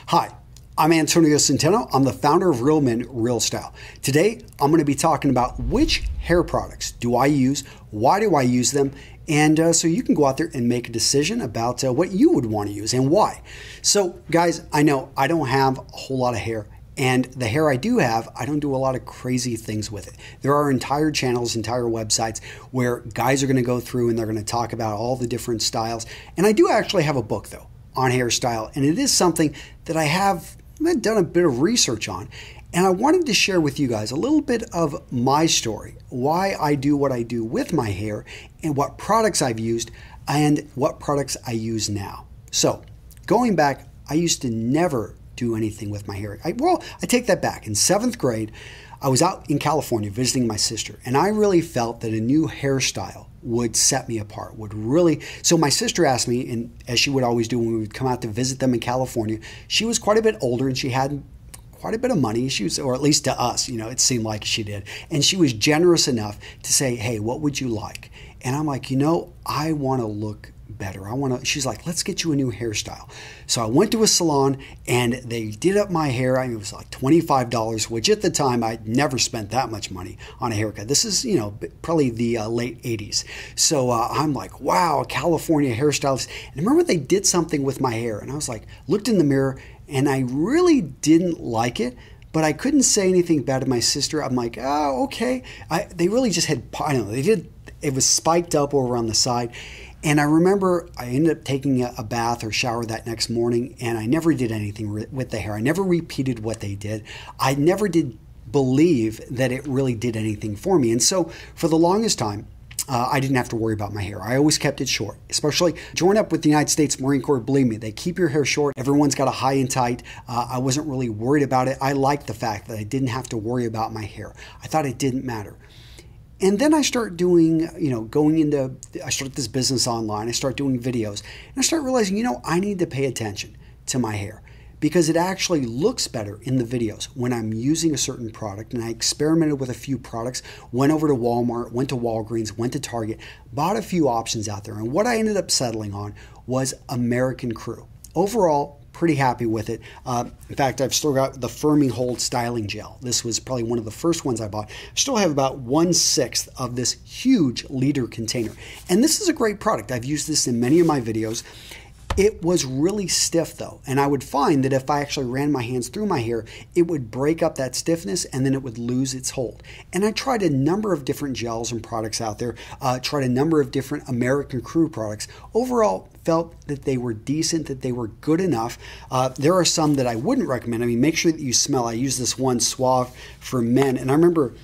Hi, I'm Antonio Centeno. I'm the founder of Real Men, Real Style. Today, I'm going to be talking about which hair products do I use, why do I use them, and so you can go out there and make a decision about what you would want to use and why. So guys, I know I don't have a whole lot of hair, and the hair I do have, I don't do a lot of crazy things with it. There are entire channels, entire websites where guys are going to go through and they're going to talk about all the different styles. And I do actually have a book though on hairstyle, and it is something that I have done a bit of research on. And I wanted to share with you guys a little bit of my story, why I do what I do with my hair, and what products I've used, and what products I use now. So going back, I used to never do anything with my hair. I take that back. In 7th grade, I was out in California visiting my sister, and I really felt that a new hairstyle would set me apart, would really. So my sister asked me, and as she would always do when we would come out to visit them in California, she was quite a bit older and she had quite a bit of money. She was, or at least to us, it seemed like she did. And she was generous enough to say, hey, what would you like? And I'm like, I want to look better. She's like, let's get you a new hairstyle. So I went to a salon and they did up my hair. It was like $25, which at the time I'd never spent that much money on a haircut. This is, probably the late 80s. So I'm like, wow, California hairstylist. And I remember they did something with my hair and I was like, looked in the mirror and I really didn't like it, but I couldn't say anything bad to my sister. I'm like, oh, okay. They really just had, it was spiked up over on the side. And I remember I ended up taking a bath or shower that next morning, and I never did anything with the hair. I never repeated what they did. I never did believe that it really did anything for me. And so for the longest time, I didn't have to worry about my hair. I always kept it short, especially join up with the United States Marine Corps. Believe me, they keep your hair short. Everyone's got a high and tight. I wasn't really worried about it. I liked the fact that I didn't have to worry about my hair. I thought it didn't matter. And then I start doing, I start this business online. I start doing videos and I start realizing, I need to pay attention to my hair because it actually looks better in the videos when I'm using a certain product. And I experimented with a few products, went over to Walmart, went to Walgreens, went to Target, bought a few options out there. And what I ended up settling on was American Crew. Overall, pretty happy with it. In fact, I've still got the Firming Hold Styling Gel. This was probably one of the first ones I bought. I still have about 1/6 of this huge liter container. And this is a great product. I've used this in many of my videos. It was really stiff though, and I would find that if I actually ran my hands through my hair, it would break up that stiffness and then it would lose its hold. And I tried a number of different gels and products out there, tried a number of different American Crew products. Overall, felt that they were decent, that they were good enough. There are some that I wouldn't recommend. I mean, make sure that you smell. I use this one Suave for men, and I remember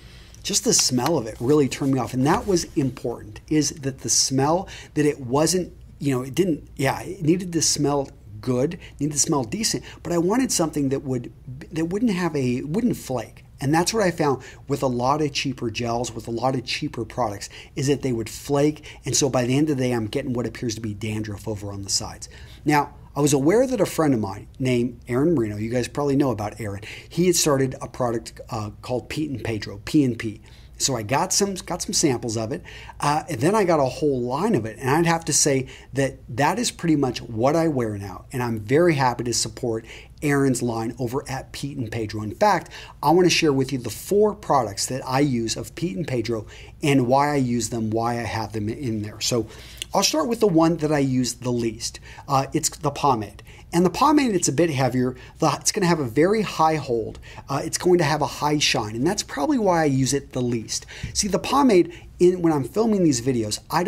just the smell of it really turned me off. And that was important, is that the smell, that it wasn't, it needed to smell good, needed to smell decent, but I wanted something that wouldn't flake. And that's what I found with a lot of cheaper gels, with a lot of cheaper products, is that they would flake. And so by the end of the day, I'm getting what appears to be dandruff over on the sides. Now, I was aware that a friend of mine named Aaron Marino, you guys probably know about Aaron, he had started a product called Pedro, P&P. So I got some samples of it, and then I got a whole line of it. And I'd have to say that is pretty much what I wear now. And I'm very happy to support Aaron's line over at Pedro. In fact, I want to share with you the 4 products that I use of Pedro and why I use them, why I have them in there. So I'll start with the one that I use the least. It's the pomade. And the pomade, it's a bit heavier. It's going to have a very high hold. It's going to have a high shine, and that's probably why I use it the least. See, the pomade, when I'm filming these videos, I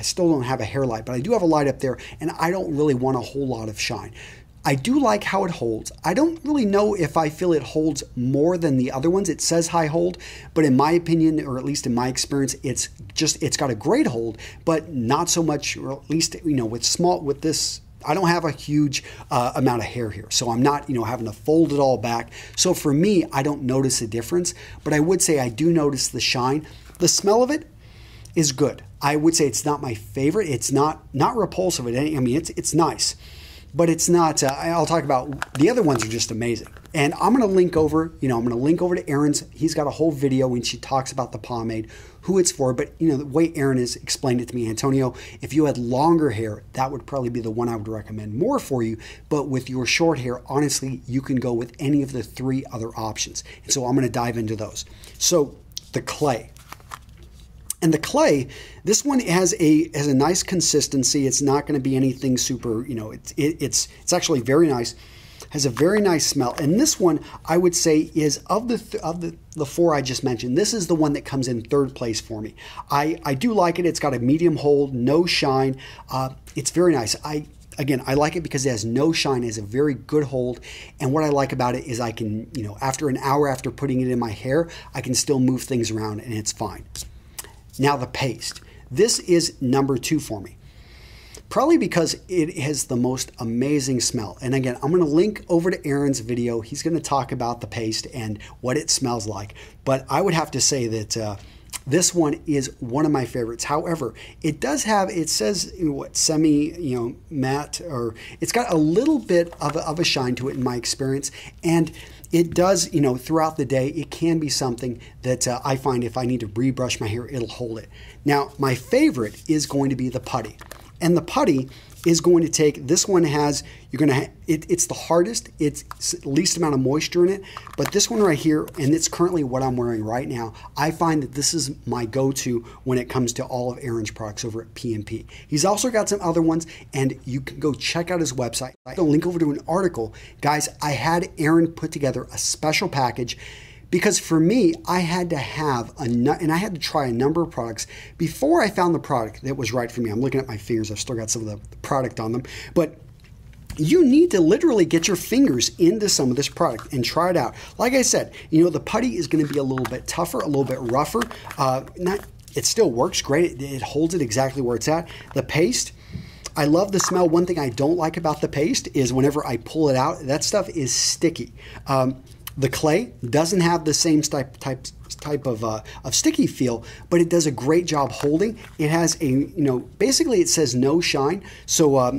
still don't have a hair light, but I do have a light up there, and I don't really want a whole lot of shine. I do like how it holds. I don't really know if I feel it holds more than the other ones. It says high hold, but in my opinion, or at least in my experience, it's got a great hold, but not so much, or at least, with this, I don't have a huge amount of hair here, so I'm not, having to fold it all back. So for me, I don't notice a difference, but I would say I do notice the shine. The smell of it is good. I would say it's not my favorite. It's not repulsive. It's nice. but it's not, I'll talk about, the other ones are just amazing. And I'm going to link over, I'm going to link over to Erin's. He's got a whole video when she talks about the pomade, who it's for. But, the way Erin has explained it to me, Antonio, if you had longer hair, that would probably be the one I would recommend more for you. But with your short hair, honestly, you can go with any of the 3 other options. And so I'm going to dive into those. So the clay. And the clay, this one has a nice consistency. It's not going to be anything super, it's actually very nice. Has a very nice smell. And this one, I would say, is of the 4 I just mentioned, this is the one that comes in 3rd place for me. I do like it. It's got a medium hold, no shine. It's very nice. Again, I like it because it has no shine, it has a very good hold. And what I like about it is I can, after an hour after putting it in my hair, I can still move things around and it's fine. Now the paste. This is number 2 for me. Probably because it has the most amazing smell. And again, I'm going to link over to Erin's video. He's going to talk about the paste and what it smells like. But I would have to say that this one is one of my favorites. However, it does have, it says what, semi, matte, or it's got a little bit of a shine to it in my experience. And it does, throughout the day, it can be something that I find if I need to rebrush my hair, it'll hold it. Now, my favorite is going to be the Putty. And the Putty is going to take, this one has, it's the hardest, it's least amount of moisture in it, but this one right here, and it's currently what I'm wearing right now, I find that this is my go-to when it comes to all of Erin's products over at P&P. He's also got some other ones, and you can go check out his website. I'll link over to an article. Guys, I had Erin put together a special package because for me, I had to have and I had to try a number of products before I found the product that was right for me. I'm looking at my fingers. I've still got some of the product on them. But you need to literally get your fingers into some of this product and try it out. Like I said, the Putty is going to be a little bit tougher, a little bit rougher. It still works great. It holds it exactly where it's at. The paste, I love the smell. One thing I don't like about the paste is whenever I pull it out, that stuff is sticky. The clay doesn't have the same type of sticky feel, but it does a great job holding. It has a, basically it says no shine. So,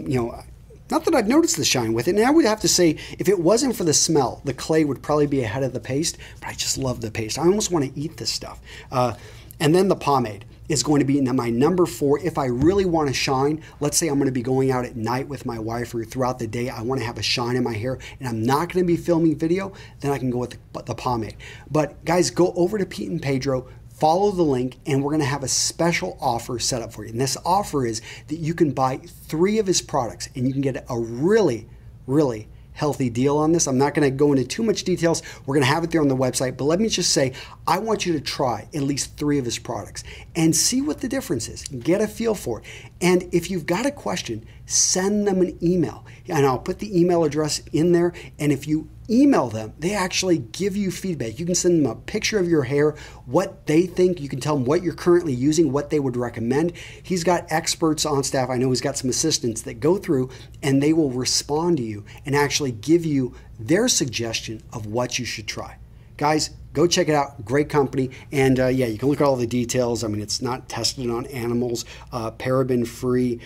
not that I've noticed the shine with it. And I would have to say, if it wasn't for the smell, the clay would probably be ahead of the paste, but I just love the paste. I almost want to eat this stuff. And then the pomade is going to be my number 4. If I really want to shine, let's say I'm going to be going out at night with my wife or throughout the day, I want to have a shine in my hair and I'm not going to be filming video, then I can go with the pomade. But guys, go over to Pete and Pedro, follow the link, and we're going to have a special offer set up for you. And this offer is that you can buy 3 of his products and you can get a really, really healthy deal on this. I'm not going to go into too much details. We're going to have it there on the website, but let me just say, I want you to try at least 3 of his products and see what the difference is. Get a feel for it. And if you've got a question, send them an email. And I'll put the email address in there. And if you email them, they actually give you feedback. You can send them a picture of your hair, what they think. You can tell them what you're currently using, what they would recommend. He's got experts on staff. I know he's got some assistants that go through and they will respond to you and actually give you their suggestion of what you should try. Guys, go check it out. Great company. And yeah, you can look at all the details. I mean, it's not tested on animals, paraben free.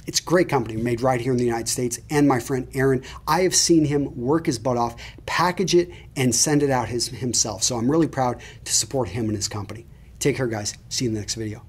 It's a great company made right here in the United States. And my friend Erin, I have seen him work his butt off, package it, and send it out himself. So I'm really proud to support him and his company. Take care, guys. See you in the next video.